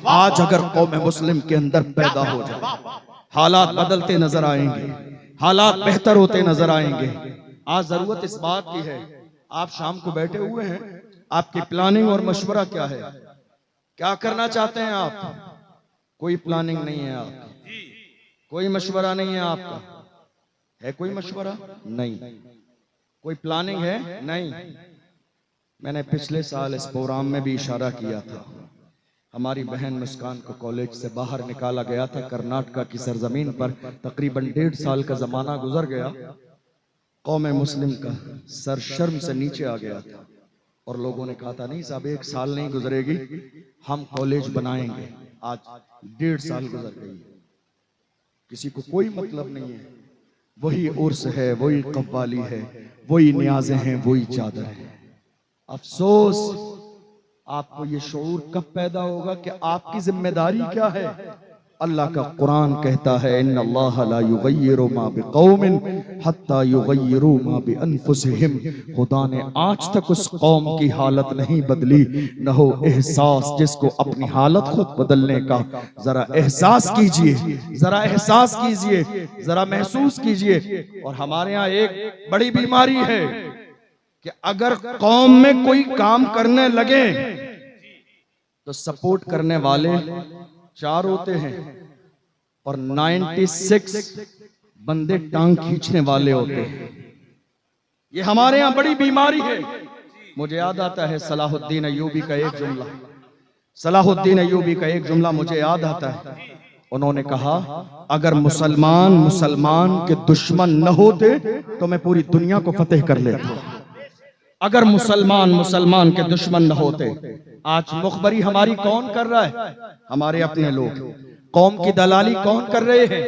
आज अगर कौम मुस्लिम के अंदर पैदा हो जाए, हालात बदलते नजर आएंगे, हालात बेहतर होते नजर आएंगे। आज जरूरत इस बात की है, आप शाम को बैठे हुए हैं, आपकी प्लानिंग और मशवरा क्या है? क्या करना चाहते हैं आप? कोई प्लानिंग नहीं है आपकी, कोई मशवरा नहीं है आपका। है कोई मशवरा? नहीं। कोई प्लानिंग है? नहीं। मैंने पिछले साल इस प्रोग्राम में भी इशारा किया था, हमारी बहन मुस्कान को कॉलेज से बाहर निकाला गया था कर्नाटका की सरजमीन पर। तकरीबन 1.5 साल का जमाना गुजर गया, कौम मुस्लिम का सर शर्म से नीचे आ गया था और लोगों ने कहा था नहीं साहब 1 साल नहीं गुजरेगी, हम कॉलेज बनाएंगे। आज 1.5 साल गुजर गई, किसी को कोई मतलब नहीं है। वही उर्स है, वही कव्वाली है, वही न्याज़ें हैं, वही चादर है। अफसोस, आपको ये शऊर कब पैदा होगा कि आपकी जिम्मेदारी क्या है? अल्लाह का कुरान कहता है इन्नल्लाह ला युगय्यिरु मा बिकौमिन हत्ता युगय्यिरु मा बिअनफुसिहिम। खुदा ने आज तक उस कौम की हालत नहीं बदली, न हो एहसास जिसको अपनी हालत खुद बदलने का। जरा एहसास कीजिए, जरा एहसास कीजिए, जरा महसूस कीजिए। और हमारे यहाँ एक बड़ी बीमारी है कि अगर कौम में कोई काम करने लगे तो सपोर्ट करने वाले 4 होते हैं और 96 बंदे टांग खींचने वाले होते हैं। ये हमारे यहाँ बड़ी बीमारी है। मुझे याद आता है सलाहुद्दीन अय्यूबी का एक जुमला, सलाहुद्दीन अय्यूबी का एक जुमला मुझे याद आता है। उन्होंने कहा अगर मुसलमान के दुश्मन न होते तो मैं पूरी दुनिया को फतेह कर लेता। अगर मुसलमान के दुश्मन न होते। आज मुखबरी हमारी कौन कर रहा है? हमारे अपने लोग। कौम की दलाली कौन कर रहे हैं?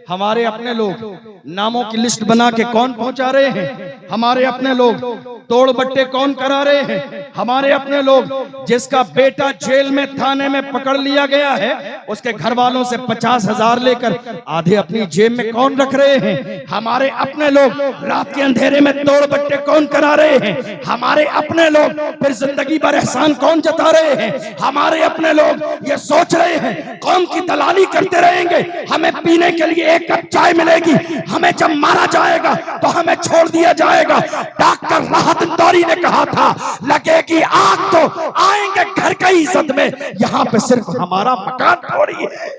हमारे अपने लोग। नामों की लिस्ट बना के कौन पहुंचा रहे हैं? हमारे अपने लोग। तोड़ बट्टे कौन करा रहे हैं? हमारे अपने लोग। जिसका बेटा जेल में थाने में पकड़ लिया गया है, उसके घर वालों से 50,000 लेकर आधे अपनी जेब में कौन रख रहे हैं? हमारे अपने लोग। रात के अंधेरे में तोड़ बट्टे कौन करा रहे हैं? हमारे अपने लोग। फिर जिंदगी भर एहसान कौन जता रहे हैं? हमारे अपने लोग। ये सोच रहे हैं कौम की दलाली करते रहेंगे, हमें पीने के लिए 1 कप चाय मिलेगी, हमें जब मारा जाएगा तो हमें छोड़ दिया जाएगा। डॉक्टर राहत इंदौरी ने कहा था लगेगी आग तो आएंगे घर की इज्जत में, यहाँ पे सिर्फ हमारा मकान थोड़ी है।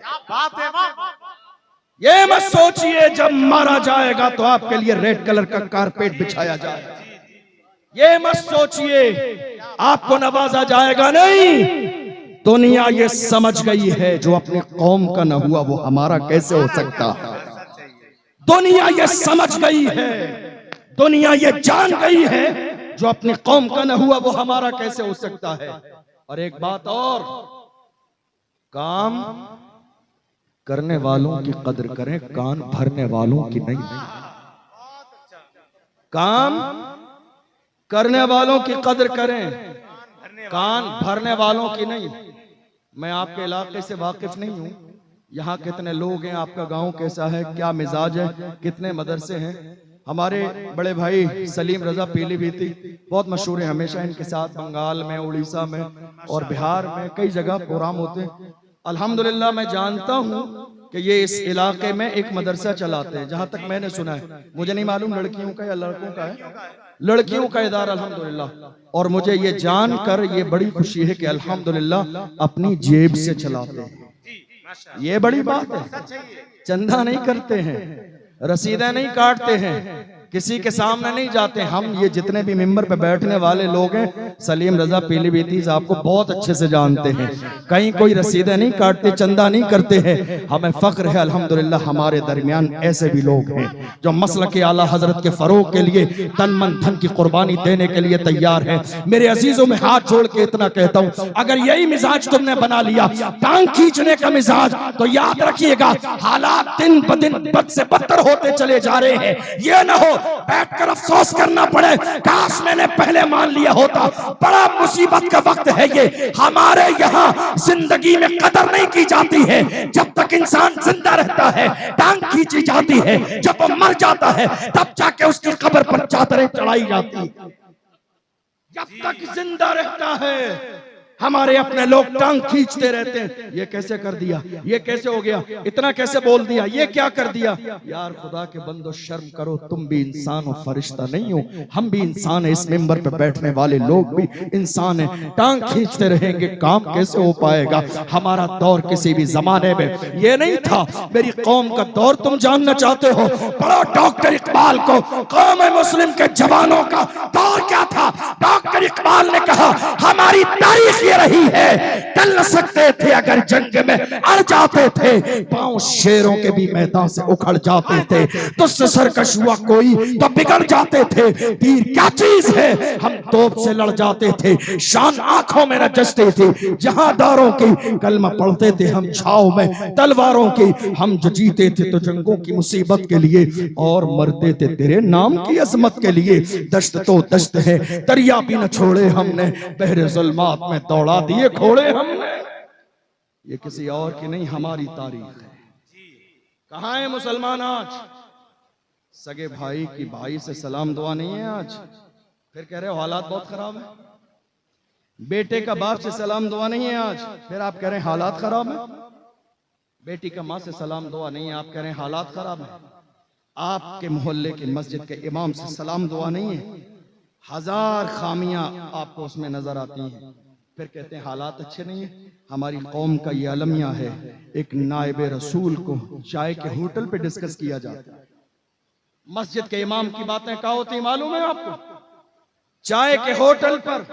ये मत सोचिए जब मारा जाएगा तो आपके लिए रेड कलर का कारपेट बिछाया जाएगा। ये मत सोचिए आपको नवाजा जाएगा, नहीं। दुनिया ये समझ गई है जो अपनी कौम का न हुआ वो हमारा कैसे हो सकता। दुनिया ये समझ गई है, दुनिया ये जान गई है जो अपनी कौम का न हुआ वो हमारा कैसे हो सकता है। और एक बात और, काम करने वालों की कदर करें, कान भरने वालों की नहीं। काम करने वालों की कदर करें, कान भरने वालों की नहीं। मैं आपके इलाके से वाकिफ नहीं हूं, यहाँ कितने लोग हैं, आपका गांव कैसा है, क्या मिजाज है, कितने मदरसे हैं। हमारे बड़े भाई सलीम रजा पीलीभीती बहुत मशहूर है, हमेशा इनके साथ बंगाल में, उड़ीसा में और बिहार में कई जगह प्रोग्राम होते हैं। अल्हम्दुलिल्लाह मैं जानता हूँ कि ये इस इलाके में एक मदरसा चलाते हैं, जहां तक मैंने सुना है। मुझे नहीं मालूम लड़कियों का या लड़कों का है, लड़कियों का इदारा अल्हम्दुलिल्लाह। और मुझे ये जानकर ये बड़ी खुशी है कि अल्हम्दुलिल्लाह अपनी जेब से चलाते हैं। ये बड़ी बात है। चंदा नहीं करते हैं, रसीदें नहीं काटते हैं, किसी के सामने नहीं जाते। हम ये जितने भी मिंबर पे बैठने वाले लोग हैं, सलीम रजा पीलीभीती साहब को बहुत अच्छे से जानते हैं। कहीं कोई रसीदें नहीं काटते, चंदा नहीं करते हैं। हमें फख्र है अल्हम्दुलिल्लाह हमारे दरमियान ऐसे भी लोग हैं जो मसलक के आला हजरत के फरोग के लिए तन मन धन की कुर्बानी देने के लिए तैयार है। मेरे अजीजों में हाथ जोड़ के इतना कहता हूँ, अगर यही मिजाज तुमने बना लिया, टांग खींचने का मिजाज, तो याद रखिएगा हालात दिन ब दिन बद से बदतर होते चले जा रहे हैं। ये ना हो बैठकर अफसोस करना पड़े काश मैंने पहले मान लिया होता। बड़ा मुसीबत का वक्त है ये। हमारे यहाँ जिंदगी में कदर नहीं की जाती है। जब तक इंसान जिंदा रहता है टांग खींची जाती है, जब वो मर जाता है तब जाके उसकी कब्र पर चादरें चढ़ाई जाती है। जब तक जिंदा रहता है हमारे अपने लोग टांग खींचते रहते हैं, ये कैसे कर दिया, ये कैसे हो गया, इतना कैसे बोल दिया, ये क्या कर दिया। यार खुदा के बंदो शर्म करो, तुम भी इंसान हो, फरिश्ता नहीं हो। हम भी इंसान है, इस मिंबर पे बैठने वाले लोग भी इंसान है। टांग खींचते रहेंगे, काम कैसे हो पाएगा। हमारा दौर किसी भी जमाने में ये नहीं था। मेरी कौम का दौर तुम जानना चाहते हो, पढ़ो डॉक्टर इकबाल को। कौम मुस्लिम के जवानों का दौर क्या था। डॉक्टर इकबाल ने कहा हमारी तारीख ये रही है, टल न सकते थे अगर जंग में अड़ जाते थे, पांव शेरों के भी मैदान से उखड़ जाते थे, तुझसे सरकश हुआ कोई तो बिगड़ जाते थे। तीर क्या चीज है, हम तोप से लड़ जाते थे, शान आंखों में न जचती थी। जहांदारों की कलमा पढ़ते थे हम छाव में तलवारों की, हम जो जीते थे तो जंगों की मुसीबत के लिए, और मरते थे तेरे नाम की अजमत के लिए। दश्त तो दश्त है, दरिया भी न छोड़े हमने, बहरे जुल्मात में दौड़ा दिए घोड़े हमने। ये किसी और की नहीं, हमारी तारीख है। कहां है मुसलमान आज। सगे भाई की भाई से सलाम दुआ नहीं है आज, फिर कह रहे हो हालात बहुत खराब है। बेटे का बाप से सलाम दुआ नहीं है आज, फिर आप कह रहे हैं हालात खराब है। बेटी का माँ से सलाम दुआ नहीं है, आप कह रहे हैं हालात खराब है। आपके मोहल्ले के मस्जिद के इमाम से सलाम दुआ नहीं है, हजार खामियां आपको उसमें नजर आती हैं, फिर कहते हैं हालात अच्छे नहीं है। हमारी कौम का ये अलमिया है, एक नायब रसूल को चाय के होटल पे डिस्कस किया जाता है। मस्जिद के इमाम की बातें क्या होती मालूम है आपको, चाय के होटल पर।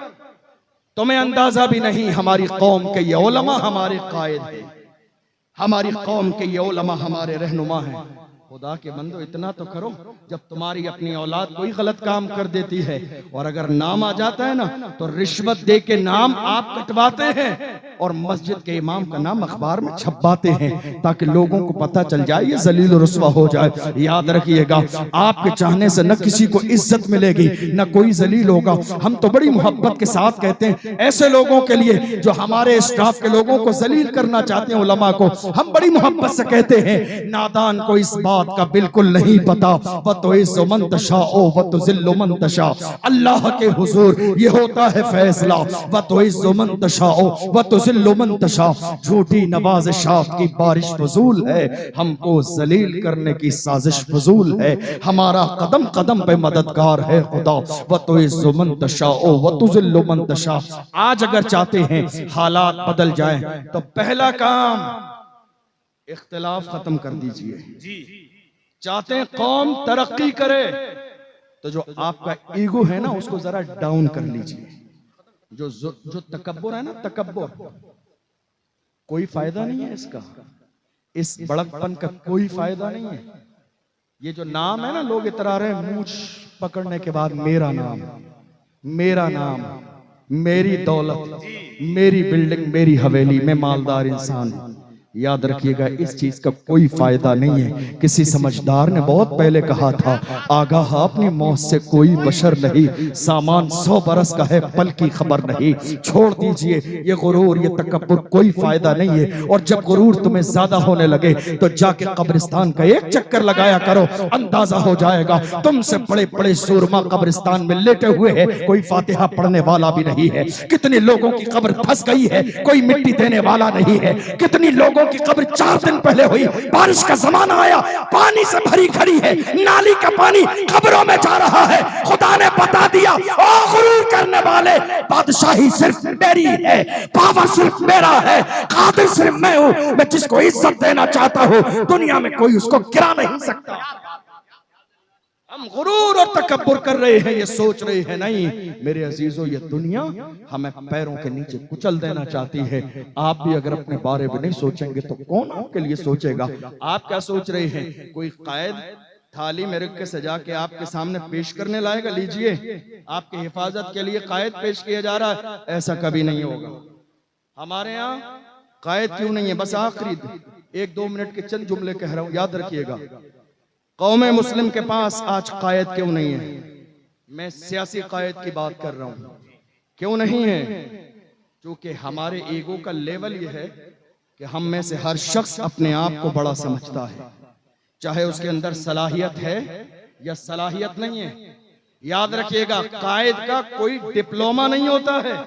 तुम्हें अंदाजा भी नहीं, हमारी कौम के ये उलमा हमारे कायद है, हमारी कौम के ये उलमा हमारे रहनुमा हैं। खुदा के बंदो इतना तो करो, जब तुम्हारी अपनी औलाद कोई गलत काम कर देती है और अगर नाम आ जाता है ना, तो रिश्वत दे के नाम आप कटवाते हैं और मस्जिद के इमाम का नाम अखबार में छपवाते हैं, ताकि लोगों को पता चल जाए ये जलील रुस्वा हो जाए। याद रखिएगा, आपके चाहने से न किसी को इज्जत मिलेगी न कोई जलील होगा। हम तो बड़ी मोहब्बत के साथ कहते हैं ऐसे लोगों के लिए जो हमारे स्टाफ के लोगों को जलील करना चाहते हैं, उलमा को, हम बड़ी मोहब्बत से कहते हैं नादान को इस बात का बिल्कुल नहीं पता। वतुइज़्ज़ु मन तशाअ वतुज़िल्लु मन तशाअ, अल्लाह के हुजूर ये होता है फैसला। वतुइज़्ज़ु मन तशाअ वतुज़िल्लु मन तशाअ, झूठी नवाज़िशात की बारिश फजूल है, हमको जलील करने की साजिश फजूल है, हमारा कदम कदम पे मददगार है खुदा। वतुइज़्ज़ु मन तशाअ वतुज़िल्लु मन तशाअ। आज अगर चाहते हैं हालात बदल जाएं तो पहला काम इख्तिलाफ खत्म कर दीजिए। चाहते हैं कौम तरक्की करे तो जो आपका ईगो है ना उसको जरा डाउन कर लीजिए। जो तकब्बुर है ना, तकब्बुर, कोई फायदा नहीं है इसका, इस बड़कपन का कोई फायदा नहीं है। ये जो नाम है ना, लोग इतरा रहे हैं मूंछ पकड़ने के बाद, मेरा नाम, मेरा नाम, मेरी दौलत, मेरी बिल्डिंग, मेरी हवेली, मैं मालदार इंसान हूं। याद रखिएगा इस चीज का कोई फायदा नहीं है। किसी समझदार ने बहुत पहले कहा था, आगाह अपनी मौत से कोई बशर नहीं, सामान 100 बरस का है पल की खबर नहीं। छोड़ दीजिए ये गुरूर, ये तकब्बुर, कोई फायदा नहीं है। और जब गुरूर तुम्हें ज्यादा होने लगे तो जाके कब्रिस्तान का एक चक्कर लगाया करो, अंदाजा हो जाएगा तुमसे बड़े बड़े सूरमा कब्रिस्तान में लेटे हुए हैं, कोई फातिहा पढ़ने वाला भी नहीं है। कितने लोगों की कब्र धंस गई है, कोई मिट्टी देने वाला नहीं है। कितनी लोगों की कब्र 4 दिन पहले हुई, बारिश का जमाना आया, पानी से भरी खड़ी है, नाली का पानी कब्रों में जा रहा है। खुदा ने बता दिया, ओ गुरूर करने वाले, बादशाही सिर्फ मेरी है, पावर सिर्फ मेरा है, कादिर सिर्फ मैं हूं। मैं जिसको इज्जत देना चाहता हूं दुनिया में कोई उसको गिरा नहीं सकता। हम गुरूर और तकब्बुर कर रहे हैं, ये सोच रहे हैं नहीं मेरे अजीजों, ये दुनिया हमें पैरों के नीचे कुचल देना चाहती है। आप भी अगर अपने बारे में नहीं सोचेंगे तो कौन आपके लिए सोचेगा। आप क्या सोच रहे हैं, कोई कायद थाली में रख के सजा के आपके सामने पेश करने लाएगा, लीजिए आपकी हिफाजत के लिए कायद पेश किया जा रहा है? ऐसा कभी नहीं होगा। हमारे यहाँ कायद क्यों नहीं है? बस आखिरी 1-2 मिनट के चंद जुमले कह रहा हूं, याद रखिएगा। कौमे मुस्लिम के पास आज कायद क्यों नहीं है? मैं सियासी कायद की बात कर रहा हूं। क्यों नहीं है? क्योंकि हमारे ईगो का लेवल यह है कि हम में से हर शख्स अपने आप को बड़ा समझता है, चाहे उसके अंदर सलाहियत है या सलाहियत नहीं है। याद रखिएगा, कायद का कोई डिप्लोमा नहीं होता है।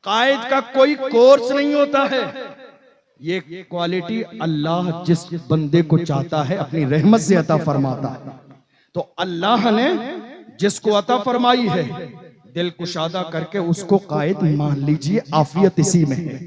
कायद का कोई कोर्स नहीं होता है। ये क्वालिटी अल्लाह जिस बंदे को चाहता है अपनी रहमत से अता फरमाता है। तो अल्लाह ने जिसको अता फरमाई है दिल कुशादा करके उसको कायद मान लीजिए, आफियत इसी में है।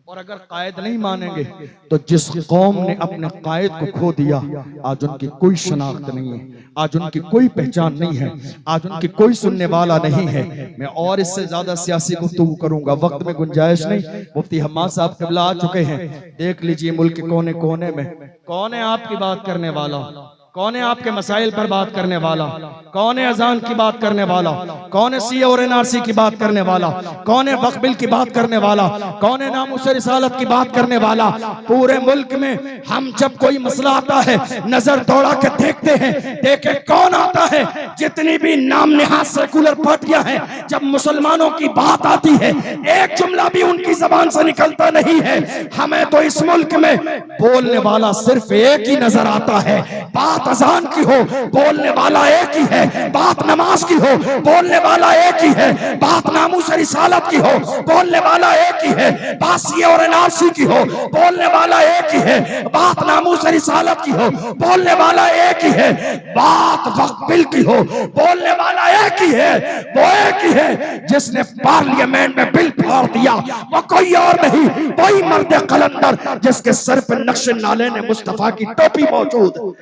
और अगर कायद नहीं मानेंगे तो जिस कौम ने अपने कायद को खो दिया आज उनकी कोई शनाख्त नहीं है, आज उनकी कोई पहचान नहीं है, आज उनकी कोई सुनने वाला नहीं है। मैं और इससे ज्यादा सियासी गुफ्तगू करूंगा, वक्त में गुंजाइश नहीं। मुफ्ती हम्माद साहब क़िबला आ चुके हैं, देख लीजिए मुल्क के कोने कोने में कौन है आपकी बात करने वाला, कौन है आपके मसाइल पर बात करने वाला, कौन है अजान की बात करने वाला, कौन है सीए और एनआरसी की बात करने वाला, कौन है वक्फ बिल की बात करने वाला, कौन है नामुस रिसालत की बात करने वाला। पूरे मुल्क में हम जब कोई मसला आता है नजर दौड़ा के देखते हैं, देखे कौन आता है। जितनी भी नाम निहाद सेकुलर पार्टियां हैं, जब मुसलमानों की बात आती है एक जुमला भी उनकी जबान से निकलता नहीं है। हमें तो इस मुल्क में बोलने वाला सिर्फ एक ही नजर आता है। बात अजान की हो बोलने वाला एक ही है, बात नमाज की हो बोलने वाला एक ही है, बात नामुस रिसालत की हो बोलने वाला एक ही है, बात सीए और एनआरसी की हो बोलने वाला एक ही है, बात नामुस रिसालत की हो बोलने वाला एक ही है, बात वक्फ बिल की हो बोलने वाला एक ही है। वो एक ही है जिसने पार्लियामेंट में बिल फाड़ दिया, वो कोई और नहीं, वही मर्द कलंदर जिसके सर पर नक्शे नाले ने मुस्तफा की टोपी मौजूद।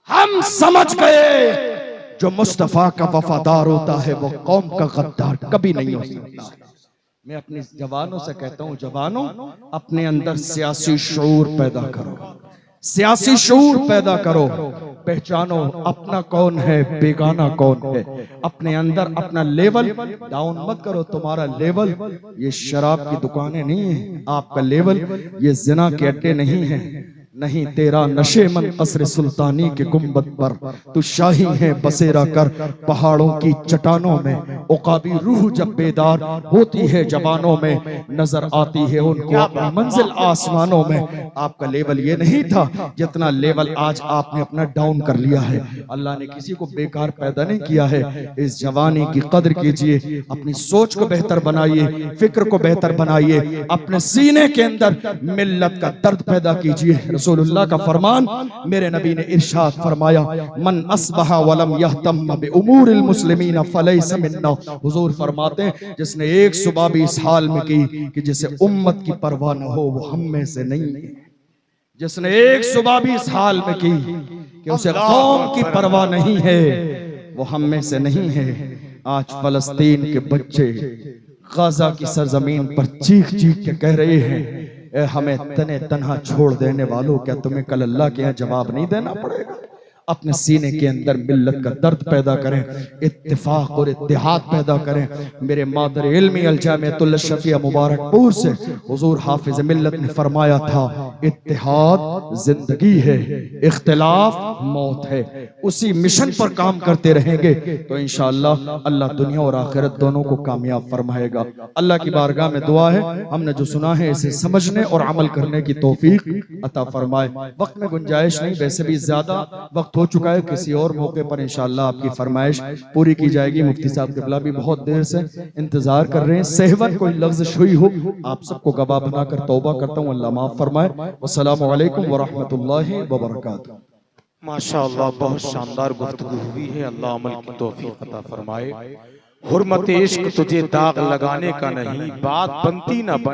हम समझ गए जो मुस्तफा का वफादार होता है वो कौम का गद्दार कभी नहीं हो सकता। मैं अपने जवानों से कहता हूं, जवानों अपने अंदर सियासी शऊर पैदा करो, सियासी शऊर पैदा करो, पहचानो अपना कौन है बेगाना कौन है। अपने अंदर अपना लेवल डाउन मत करो। तुम्हारा लेवल ये शराब की दुकानें नहीं है, आपका लेवल ये जिना के अड्डे नहीं है, नहीं तेरा नशे मन कसर सुल्तानी के गुंबद पर तू शाही है बसेरा कर पहाड़ों की चट्टानों में। उकाबी रूह जब बेदार होती है जवानों में, नजर आती है उनको अपनी मंजिल आसमानों में। आपका लेवल ये नहीं था जितना लेवल आज आपने अपना डाउन कर लिया है। अल्लाह ने किसी को बेकार पैदा नहीं किया है। इस जवानी की कदर कीजिए, अपनी सोच को बेहतर बनाइए, फिक्र को बेहतर बनाइए, अपने सीने के अंदर मिल्लत का दर्द पैदा कीजिए। रसूलुल्लाह का फरमान, मेरे नबी ने इरशाद फरमाया, मन अस्बहा वलम यहतम बिउमूरिल मुस्लिमीन फलैसा मिन्ना। हुजूर फरमाते हैं जिसने एक सुबह भी इस हाल में की कि जिसे उम्मत की परवाह न हो वो हम में से नहीं है। जिसने एक सुबह भी इस हाल में की कि उसे कौम की परवाह नहीं है वो हम में से नहीं है। आज फलस्तीन के बच्चे गाजा की सरजमीन पर चीख चीख के कह रहे हैं, हमें तने तन्हा छोड़ देने वालों, क्या तुम्हें कल अल्लाह के यहाँ जवाब नहीं देना पड़ेगा? अपने सीने के अंदर मिल्लत का दर्द पैदा करें, इत्तेफाक और इत्तेहाद पैदा करें। मेरे मादर इल्मी अलजामियतुल शफिया मुबारकपुर से हुजूर हाफिज मिल्लत ने फरमाया था, इत्तेहाद जिंदगी है, इख्तिलाफ मौत है। उसी मिशन पर काम करते रहेंगे तो इंशाअल्लाह अल्लाह दुनिया और आखिरत दोनों को कामयाब फरमाएगा। अल्लाह की बारगाह में दुआ है हमने जो सुना है इसे समझने और अमल करने की तौफीक अता फरमाए। वक्त में गुंजाइश नहीं, वैसे भी ज्यादा वक्त हो चुका है, किसी और मौके पर इंशाअल्लाह आपकी फरमाइश पूरी की जाएगी। मुफ्ती साहब क़िबला भी बहुत देर से इंतजार कर रहे हैं। सहवन कोई लफ्ज़ हुई हो आप सबको गवाह बनाकर तौबा करता हूँ, अल्लाह माफ फरमाए। वस्सलामु अलैकुम व रहमतुल्लाहि व बरकातुहू। माशाअल्लाह बहुत शानदार गुफ्तगू हुई है, अल्लाह अमल की तौफीक अता फरमाए। हुर्मत इश्क तुझे दाग लगाने का नहीं, बात बनती ना बन